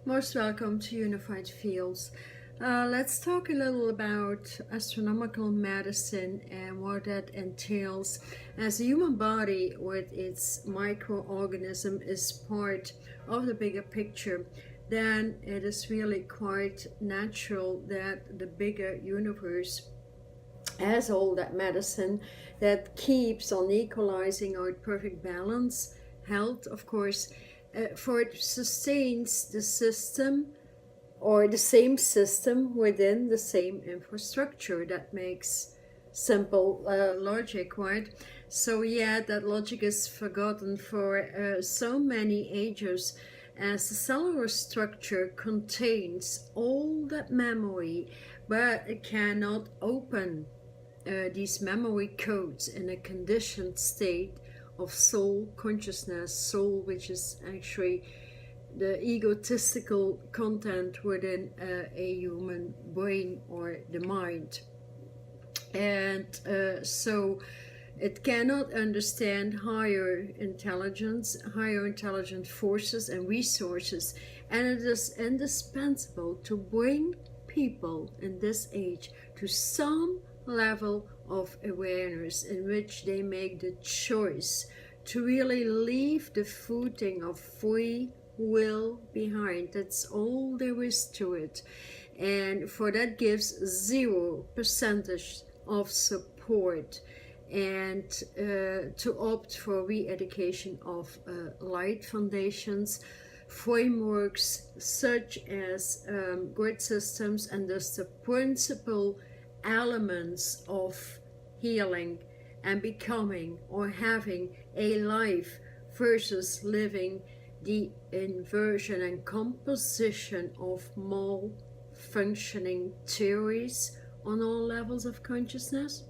Most welcome to Unified Fields. Let's talk a little about astronomical medicine and what that entails. As the human body with its microorganism is part of the bigger picture, then it is really quite natural that the bigger universe has all that medicine that keeps on equalizing our perfect balance, health, of course, for it sustains the system or the same system within the same infrastructure. That makes simple logic, right? So yeah, that logic is forgotten for so many ages, as the cellular structure contains all that memory, but it cannot open these memory codes in a conditioned state of soul consciousness, soul, which is actually the egotistical content within a human brain or the mind. And so it cannot understand higher intelligent forces and resources, and it is indispensable to bring people in this age to some level of awareness in which they make the choice to really leave the footing of free will behind. That's all there is to it, and for that gives 0% of support, and to opt for re-education of light foundations, frameworks such as grid systems, and thus the principal elements of healing and becoming or having a life versus living the inversion and composition of malfunctioning theories on all levels of consciousness,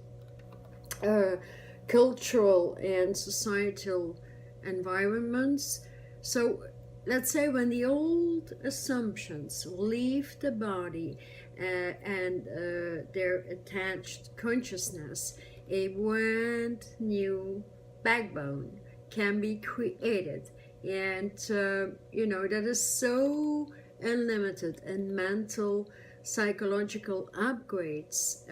cultural and societal environments. So let's say when the old assumptions leave the body and their attached consciousness, a brand new backbone can be created. And that is so unlimited in mental, psychological upgrades,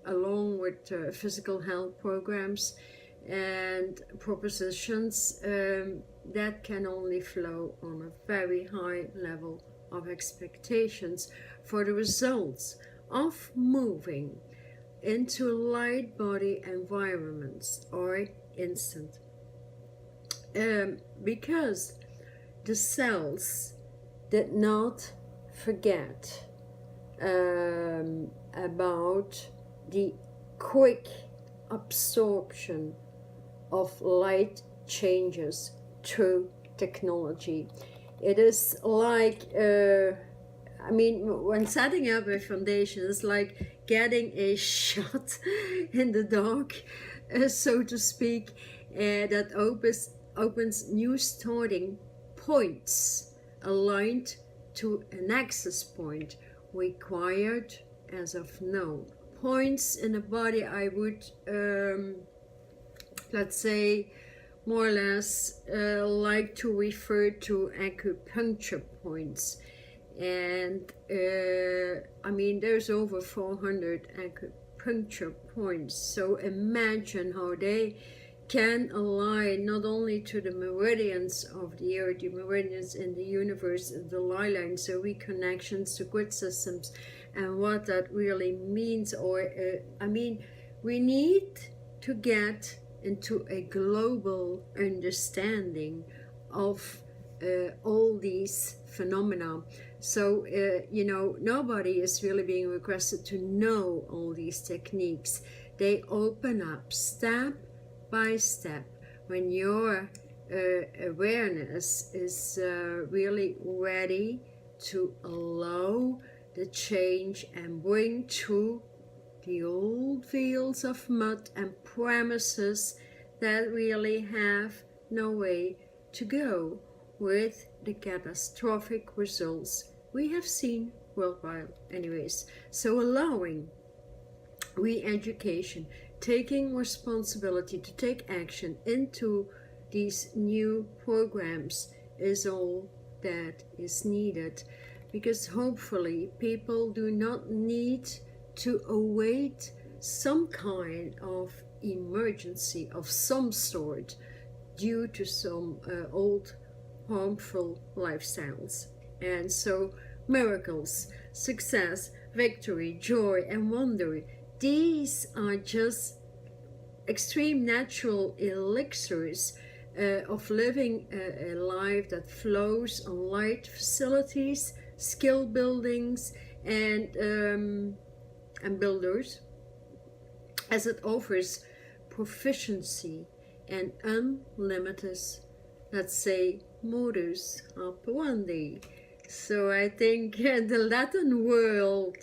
along with physical health programs and propositions that can only flow on a very high level of expectations for the results of moving into light body environments or instant. Because the cells did not forget about the quick absorption of light changes through technology. It is like, when setting up a foundation, it's like getting a shot in the dark, so to speak, that opens new starting points aligned to an access point required as of now. Points in the body I would, let's say, more or less like to refer to acupuncture points. And there's over 400 acupuncture points. So imagine how they can align not only to the meridians of the earth, the meridians in the universe, the lie lines, so reconnections to grid systems, and what that really means. Or we need to get into a global understanding of all these phenomena. So nobody is really being requested to know all these techniques. They open up step by step when your awareness is really ready to allow the change and bring to the old fields of mud and premises that really have no way to go, with the catastrophic results we have seen worldwide anyways. So allowing re-education, taking responsibility to take action into these new programs is all that is needed, because hopefully people do not need to await some kind of emergency of some sort due to some old harmful lifestyles. And so miracles, success, victory, joy, and wonder, these are just extreme natural elixirs of living a life that flows on light facilities, skill buildings, and builders, as it offers proficiency and unlimited, let's say, modus operandi. So I think the Latin world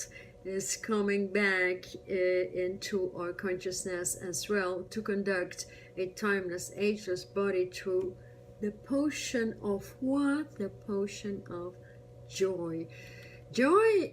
is coming back into our consciousness as well, to conduct a timeless, ageless body through the potion of what? The potion of joy. Joy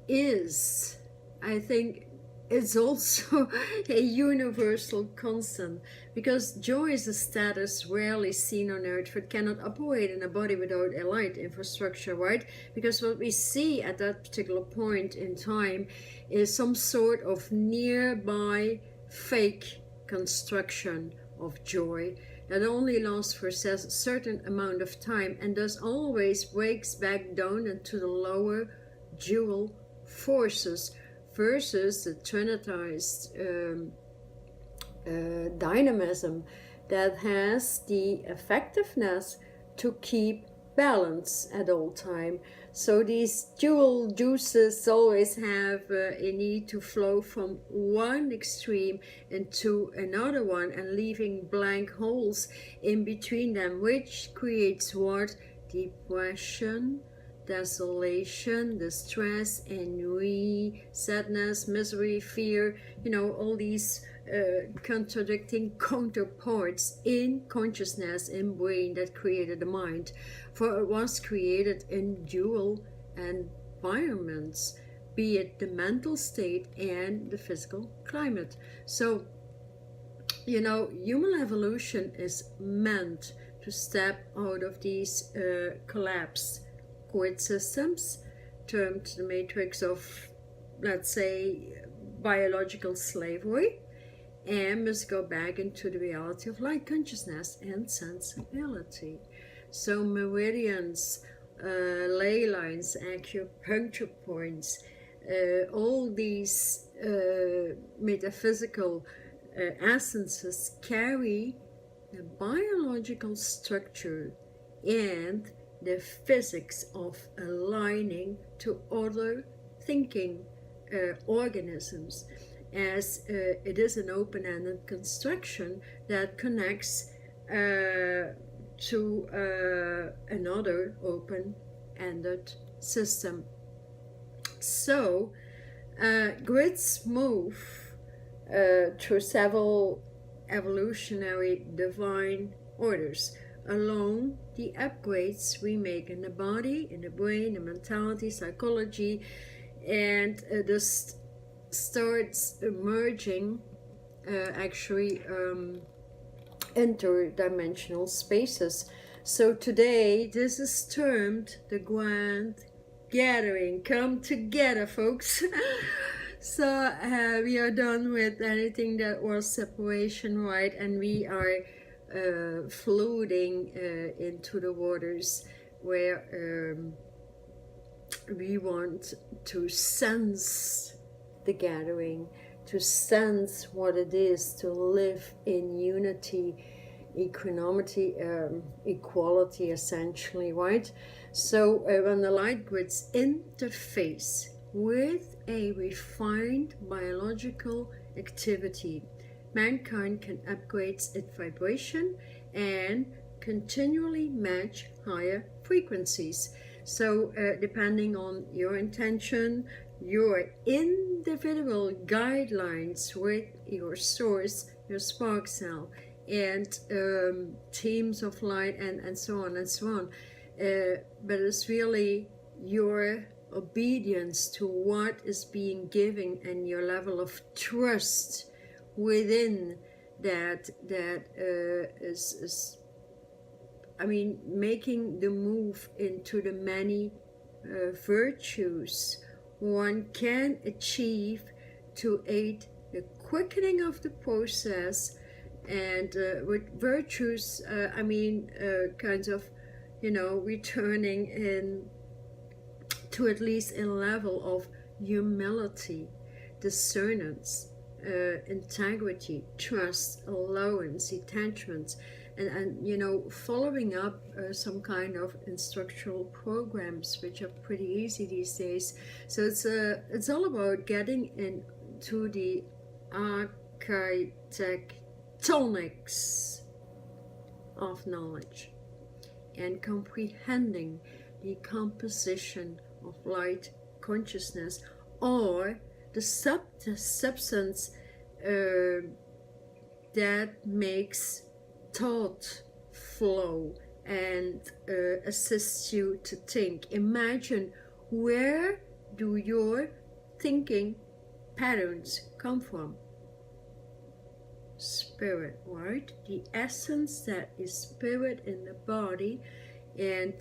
is, I think, it's also a universal constant, because joy is a status rarely seen on earth, but cannot operate in a body without a light infrastructure, right? Because what we see at that particular point in time is some sort of nearby fake construction of joy that only lasts for a certain amount of time, and thus always breaks back down into the lower dual forces, versus the trinitized dynamism that has the effectiveness to keep balance at all time. So these dual juices always have a need to flow from one extreme into another one, and leaving blank holes in between them, which creates what? Depression, desolation, distress, ennui, sadness, misery, fear, all these contradicting counterparts in consciousness, in brain, that created the mind. For it was created in dual environments, be it the mental state and the physical climate. So, human evolution is meant to step out of these collapsed cord systems, termed the matrix of, let's say, biological slavery, and must go back into the reality of light consciousness and sensibility. So meridians, ley lines, acupuncture points, all these metaphysical essences carry the biological structure and the physics of aligning to other thinking organisms, as it is an open-ended construction that connects to another open-ended system. So grids move through several evolutionary divine orders along the upgrades we make in the body, in the brain, the mentality, psychology, and this starts emerging interdimensional spaces. So today this is termed the Grand Gathering. Come together, folks. So we are done with anything that was separation, right? And we are floating into the waters where we want to sense the gathering, to sense what it is to live in unity, equanimity, equality, essentially, right? So when the light grids interface with a refined biological activity, mankind can upgrade its vibration and continually match higher frequencies. So depending on your intention, your individual guidelines with your source, your spark cell, and teams of light, and so on and so on. But it's really your obedience to what is being given and your level of trust within that is I mean, making the move into the many virtues one can achieve to aid the quickening of the process. And with virtues, I mean, kinds of, returning in to at least a level of humility, discernance, integrity, trust, allowance, detachment, and following up some kind of instructional programs, which are pretty easy these days. So it's all about getting into the architectonics of knowledge and comprehending the composition of light consciousness, or the substance that makes thought flow and assists you to think. Imagine, where do your thinking patterns come from? Spirit, right? The essence that is spirit in the body, and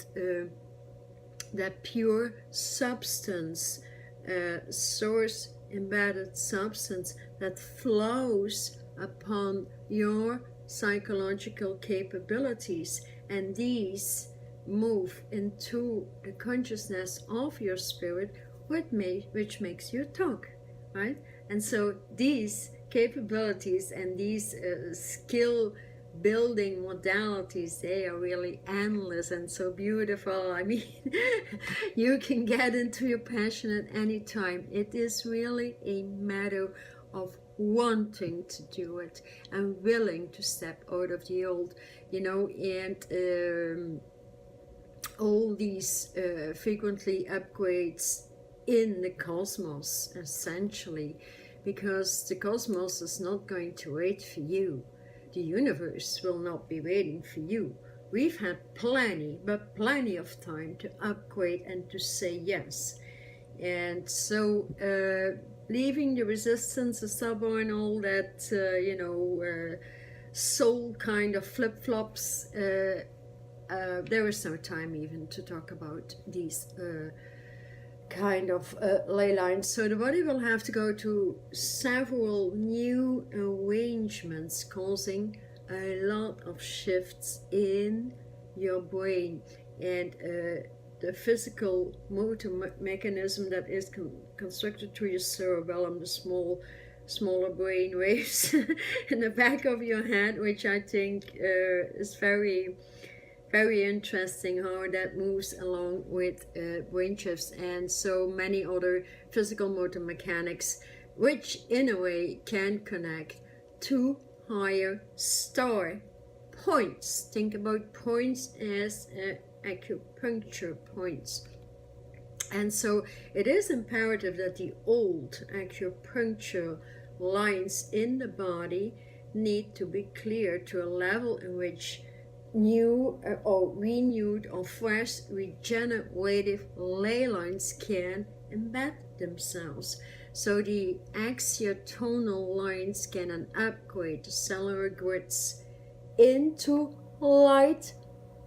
that pure substance, source embedded substance that flows upon your psychological capabilities, and these move into the consciousness of your spirit, which makes you talk, right? And so these capabilities and these skill building modalities, they are really endless and so beautiful. I mean, you can get into your passion at any time. It is really a matter of wanting to do it and willing to step out of the old, and all these frequently upgrades in the cosmos, essentially, because the cosmos is not going to wait for you. The universe will not be waiting for you. We've had plenty of time to upgrade and to say yes. And so leaving the resistance, the stubborn, all that, soul kind of flip-flops, there is no time even to talk about these kind of ley lines. So the body will have to go to several new arrangements, causing a lot of shifts in your brain, and the physical motor mechanism that is constructed through your cerebellum, the smaller brain waves in the back of your head, which I think is very, very interesting, how that moves along with brain shifts and so many other physical motor mechanics, which in a way can connect to higher star points. Think about points as acupuncture points. And so it is imperative that the old acupuncture lines in the body need to be cleared to a level in which new or renewed or fresh regenerative ley lines can embed themselves. So the axiotonal lines can upgrade the cellular grids into light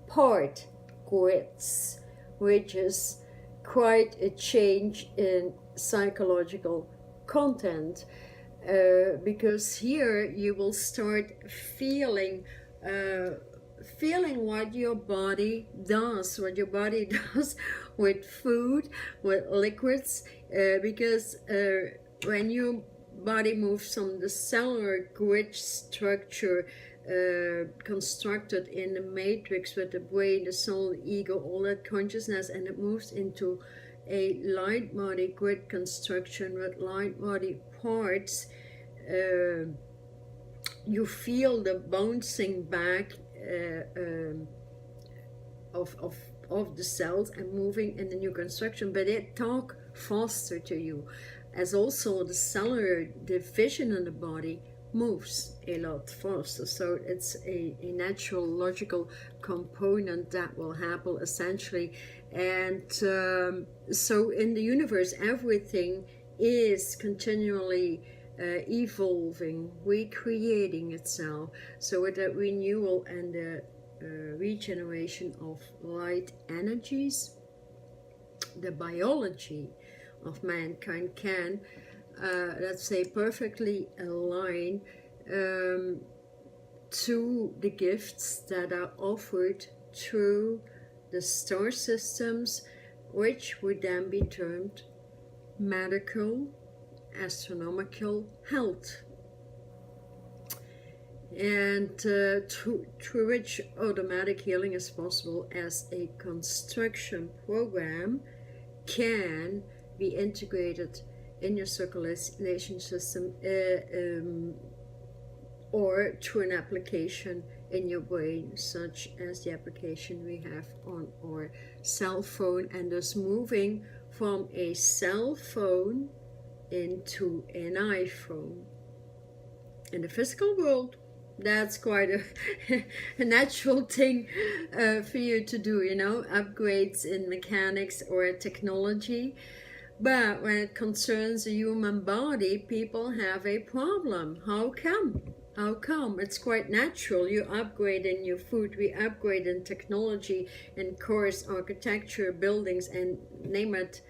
part grids, which is quite a change in psychological content, because here you will start feeling what your body does with food, with liquids, because when your body moves from the cellular grid structure constructed in the matrix with the brain, the soul, the ego, all that consciousness, and it moves into a light body grid construction with light body parts, you feel the bouncing back of the cells and moving in the new construction, but it talk faster to you, as also the cellular division in the body moves a lot faster. So it's a natural logical component that will happen essentially. And so in the universe, everything is continually evolving, recreating itself. So with that renewal and the regeneration of light energies, the biology of mankind can, let's say, perfectly align to the gifts that are offered through the star systems, which would then be termed medical, astronomical health, and through which automatic healing is possible as a construction program can be integrated in your circulation system or through an application in your brain, such as the application we have on our cell phone, and thus moving from a cell phone into an iPhone. In the physical world, that's quite a natural thing for you to do, upgrades in mechanics or technology. But when it concerns the human body, people have a problem. How come? How come? It's quite natural. You upgrade in your food, we upgrade in technology, in cars, architecture, buildings, and name it.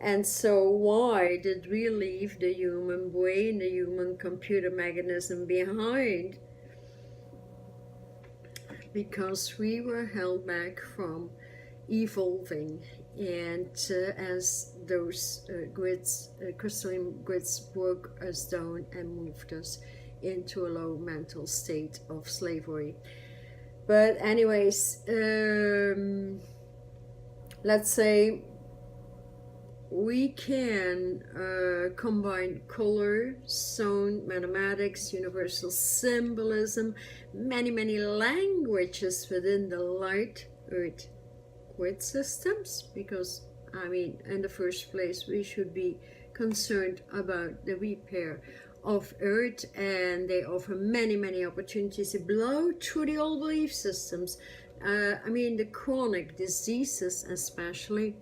And so why did we leave the human brain, the human computer mechanism behind? Because we were held back from evolving, and as those crystalline grids broke us down and moved us into a low mental state of slavery. But anyways, let's say we can combine color, sound, mathematics, universal symbolism, many languages within the light earth grid systems, because in the first place we should be concerned about the repair of earth, and they offer many opportunities to blow through the old belief systems, the chronic diseases especially.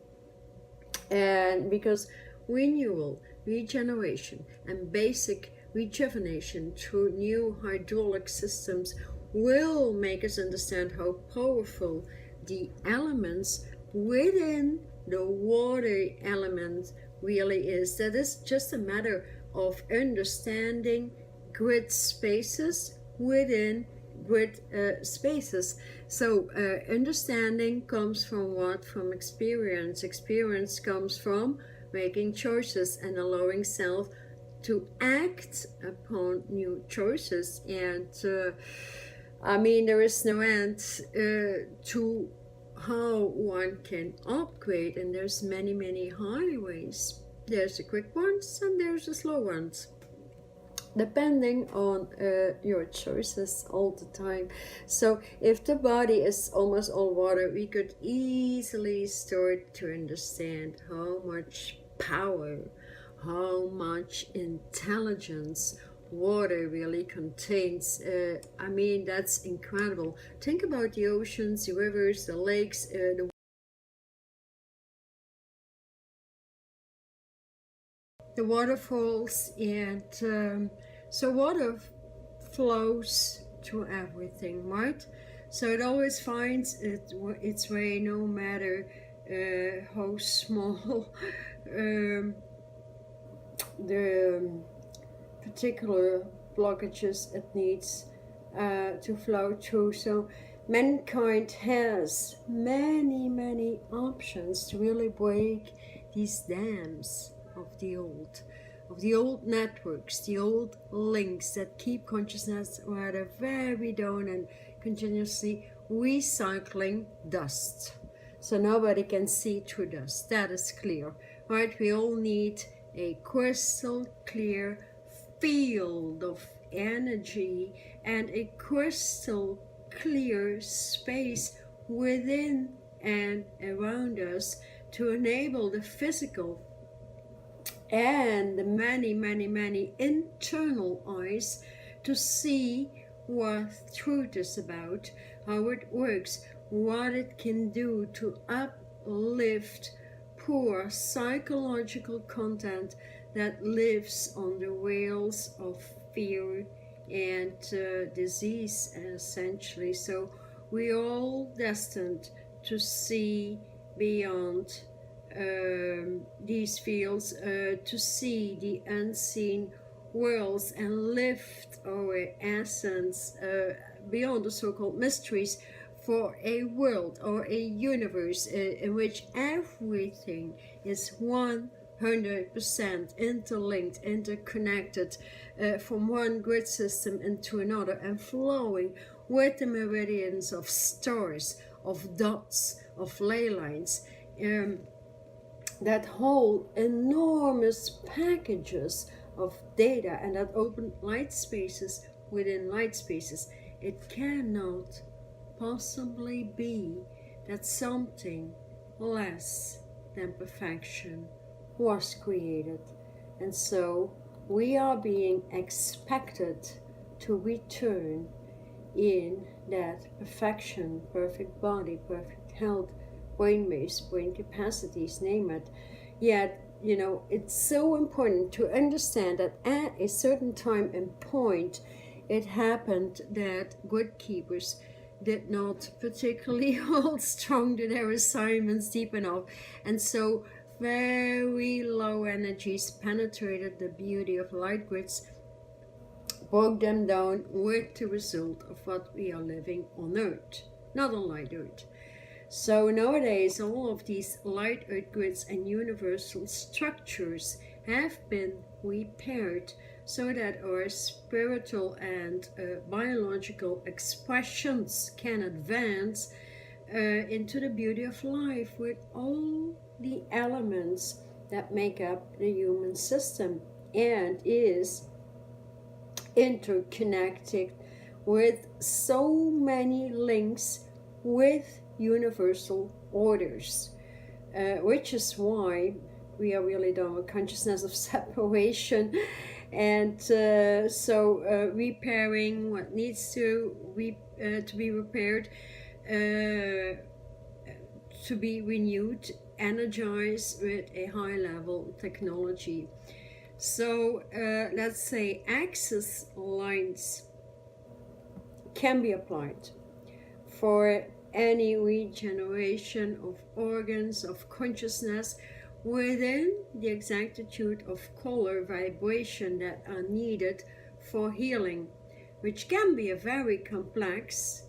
And because renewal, regeneration, and basic rejuvenation through new hydraulic systems will make us understand how powerful the elements within the water element really is. That is just a matter of understanding grid spaces within grid spaces. So understanding comes from what? From experience. Experience comes from making choices and allowing self to act upon new choices. And there is no end to how one can upgrade, and there's many highways. There's the quick ones and there's the slow ones, depending on your choices all the time. So if the body is almost all water, we could easily start to understand how much power, how much intelligence water really contains. That's incredible. Think about the oceans, the rivers, the lakes, the waterfalls, and so water flows to everything, right? So it always finds its way, no matter how small the particular blockages it needs to flow through. So mankind has many options to really break these dams of the old networks, the old links that keep consciousness rather very down and continuously recycling dust. So nobody can see through dust. That is clear, right? We all need a crystal clear field of energy and a crystal clear space within and around us to enable the physical and the many internal eyes to see what truth is about, how it works, what it can do to uplift poor psychological content that lives on the rails of fear and disease, essentially. So we all destined to see beyond these fields, to see the unseen worlds and lift our essence beyond the so-called mysteries for a world or a universe in which everything is 100% interlinked, interconnected from one grid system into another, and flowing with the meridians of stars, of dots, of ley lines, that hold enormous packages of data, and that open light spaces within light spaces. It cannot possibly be that something less than perfection was created. And so we are being expected to return in that perfection, perfect body, perfect health, brain waves, brain capacities, name it. Yet, it's so important to understand that at a certain time and point, it happened that grid keepers did not particularly hold strong to their assignments deep enough, and so very low energies penetrated the beauty of light grids, broke them down, with the result of what we are living on Earth, not on light Earth. So nowadays, all of these light Earth grids and universal structures have been repaired so that our spiritual and biological expressions can advance into the beauty of life with all the elements that make up the human system, and is interconnected with so many links with universal orders, which is why we are really done with consciousness of separation, and so repairing what needs to be repaired, to be renewed, energized with a high level technology. So let's say access lines can be applied for any regeneration of organs of consciousness within the exactitude of color vibration that are needed for healing, which can be a very complex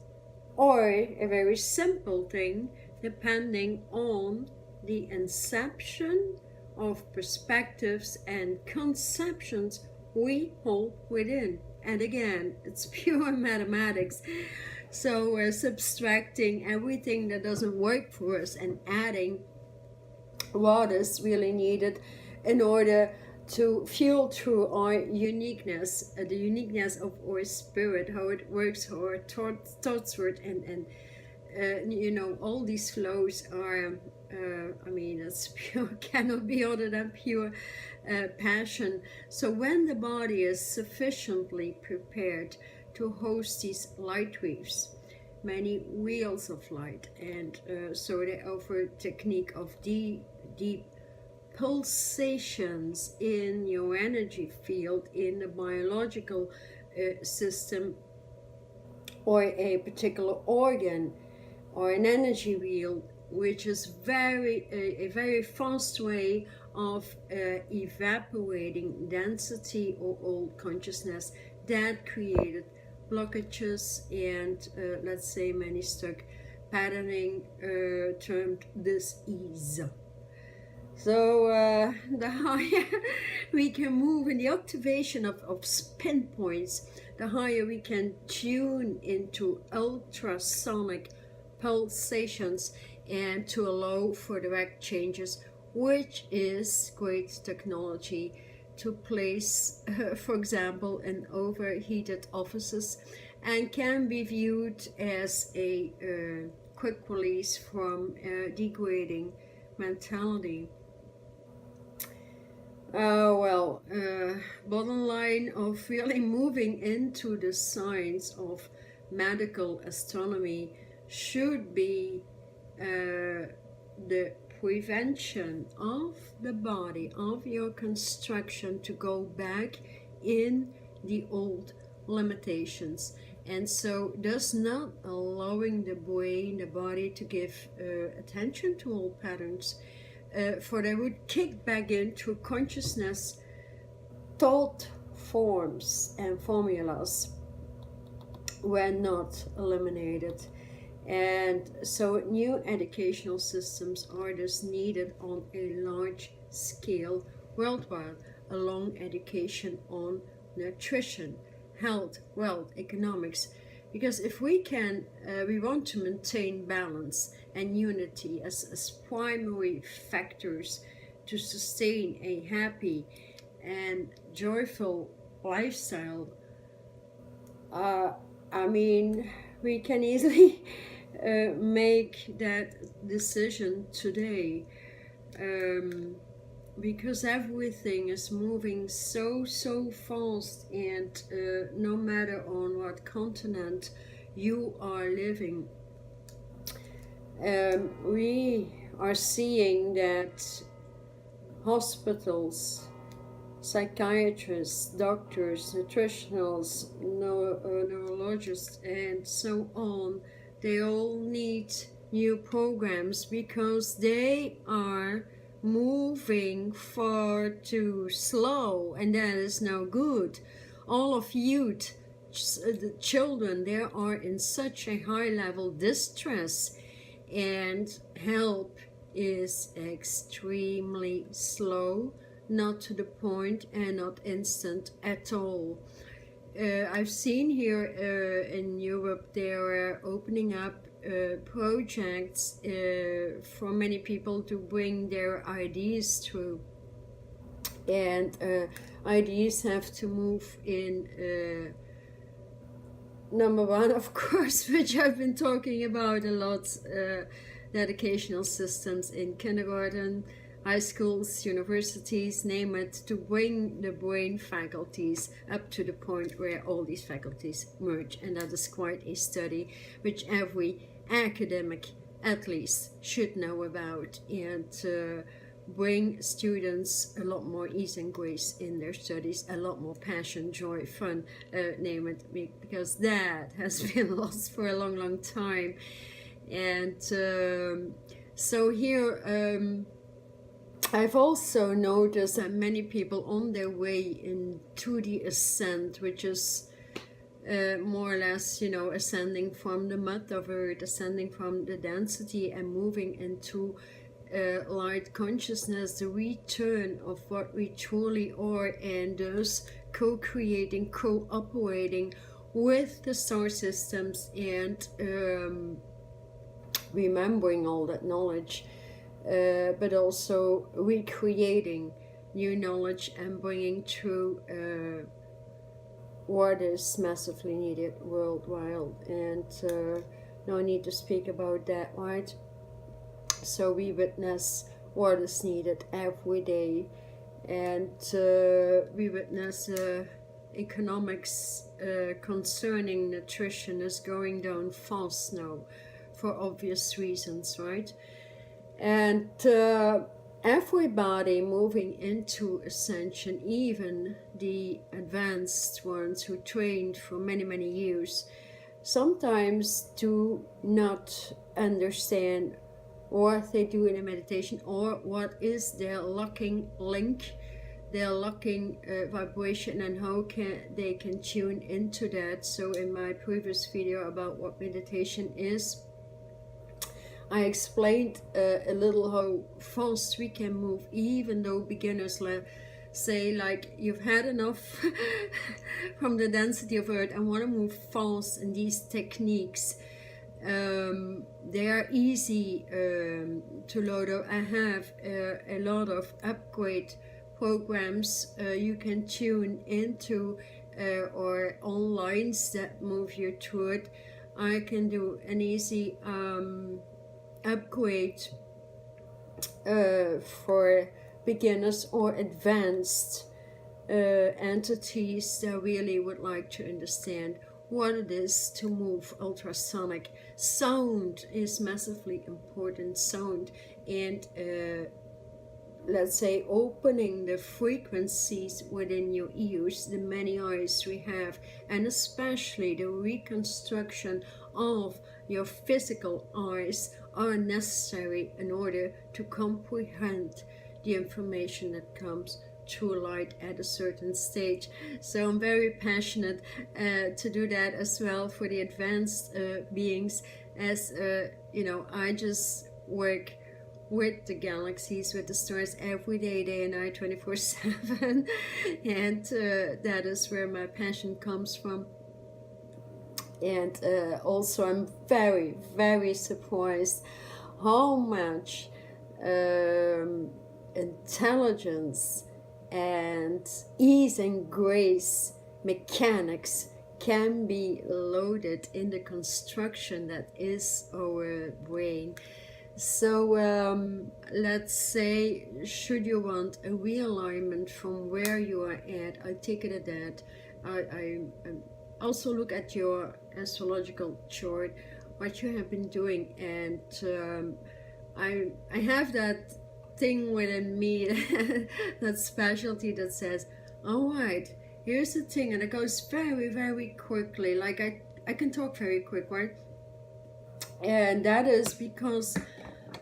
or a very simple thing depending on the inception of perspectives and conceptions we hold within. And again, it's pure mathematics. So we're subtracting everything that doesn't work for us and adding what is really needed in order to fuel through our uniqueness, the uniqueness of our spirit, how it works, how our thoughts work, and all these flows are, it's pure, cannot be other than pure passion. So when the body is sufficiently prepared to host these light waves, many wheels of light, and so they offer technique of deep pulsations in your energy field, in the biological system, or a particular organ, or an energy wheel, which is a very fast way of evaporating density or old consciousness that created blockages and let's say many stuck patterning termed dis-ease. So the higher we can move in the activation of spin points, the higher we can tune into ultrasonic pulsations and to allow for direct changes, which is great technology to place, for example, in overheated offices, and can be viewed as a quick release from degrading mentality. Bottom line of really moving into the science of medical astronomy should be the prevention of the body, of your construction, to go back in the old limitations and so thus not allowing the brain, the body to give attention to all patterns, for they would kick back into consciousness thought forms and formulas were not eliminated. And so new educational systems are thus needed on a large scale worldwide, along education on nutrition, health, wealth, economics. Because if we want to maintain balance and unity as primary factors to sustain a happy and joyful lifestyle, I mean, we can easily make that decision today, because everything is moving so fast, and no matter on what continent you are living, we are seeing that hospitals, psychiatrists, doctors, nutritionals, neurologists, and so on, they all need new programs because they are moving far too slow, and that is no good. All of youth, the children, they are in such a high level distress, and help is extremely slow, not to the point, and not instant at all. I've seen here in Europe they are opening up projects for many people to bring their ideas through, and ideas have to move in number one, of course, which I've been talking about a lot, the educational systems in kindergarten, high schools, universities, name it, to bring the brain faculties up to the point where all these faculties merge. And that is quite a study which every academic at least should know about, and bring students a lot more ease and grace in their studies, a lot more passion, joy, fun, name it, because that has been lost for a long time. And so here I've also noticed that many people on their way into the ascent, which is more or less, ascending from the mud of earth, ascending from the density and moving into light consciousness, the return of what we truly are, and thus co-creating, cooperating with the star systems, and remembering all that knowledge, but also recreating new knowledge and bringing through what is massively needed worldwide. And no need to speak about that, right? So we witness what is needed every day, and we witness economics concerning nutrition is going down fast now, for obvious reasons, right? And everybody moving into ascension, even the advanced ones who trained for many years, sometimes do not understand what they do in a meditation, or what is their locking link, their locking vibration, and how they can tune into that. So in my previous video about what meditation is, I explained a little how fast we can move, even though beginners say, like, you've had enough from the density of earth and want to move fast in these techniques. They are easy to load up. I have a lot of upgrade programs you can tune into, or online that move you through it. I can do an easy upgrade for beginners or advanced entities that really would like to understand what it is to move ultrasonic. Sound is massively important, sound, and let's say, opening the frequencies within your ears, the many eyes we have, and especially the reconstruction of your physical eyes are necessary in order to comprehend the information that comes through light at a certain stage. So I'm very passionate to do that as well for the advanced beings, as I just work with the galaxies, with the stars every day, day and night, 24/7, and that is where my passion comes from. And also I'm very, very surprised how much intelligence and ease and grace mechanics can be loaded in the construction that is our brain. So let's say, should you want a realignment from where you are at, I take it at that. I also look at your astrological chart, what you have been doing, and I have that thing within me, that specialty that says, all right, here's the thing, and it goes very, very quickly. Like I can talk very quick, right? And that is because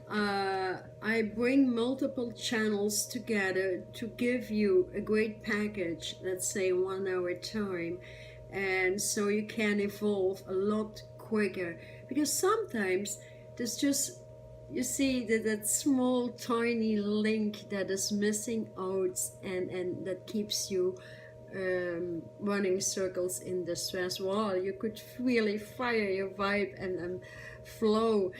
I bring multiple channels together to give you a great package, let's say 1 hour time, and so you can evolve a lot quicker. Because sometimes there's just, you see, that small tiny link that is missing out, and that keeps you running circles in the stress wall. You could really fire your vibe and flow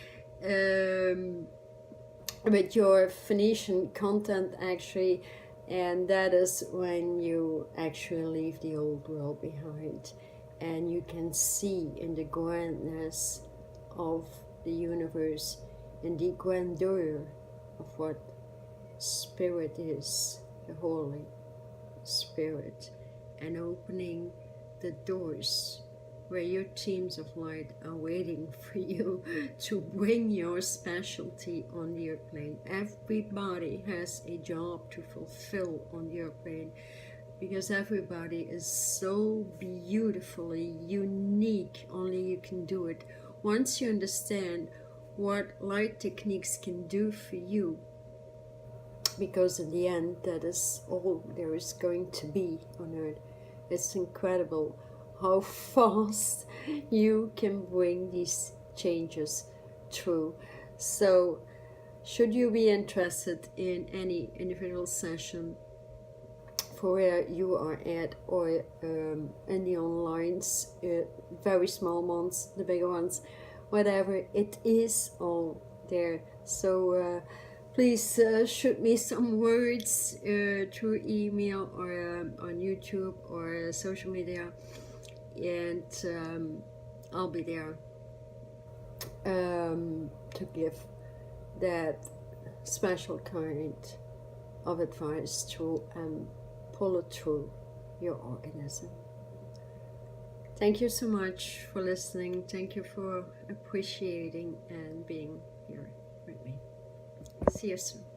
with your Phoenician content, actually, and that is when you actually leave the old world behind and you can see in the grandness of the universe, in the grandeur of what spirit is, the Holy Spirit, and opening the doors where your teams of light are waiting for you to bring your specialty on the airplane. Everybody has a job to fulfill on the airplane, because everybody is so beautifully unique. Only you can do it. Once you understand what light techniques can do for you, because in the end that is all there is going to be on earth. It's incredible how fast you can bring these changes through. So should you be interested in any individual session for where you are at, or in the onlines, very small ones, the bigger ones, whatever, it is all there. So please shoot me some words through email or on YouTube or social media, and I'll be there to give that special kind of advice to pull it through your organism. Thank you so much for listening. Thank you for appreciating and being here with me. See you soon.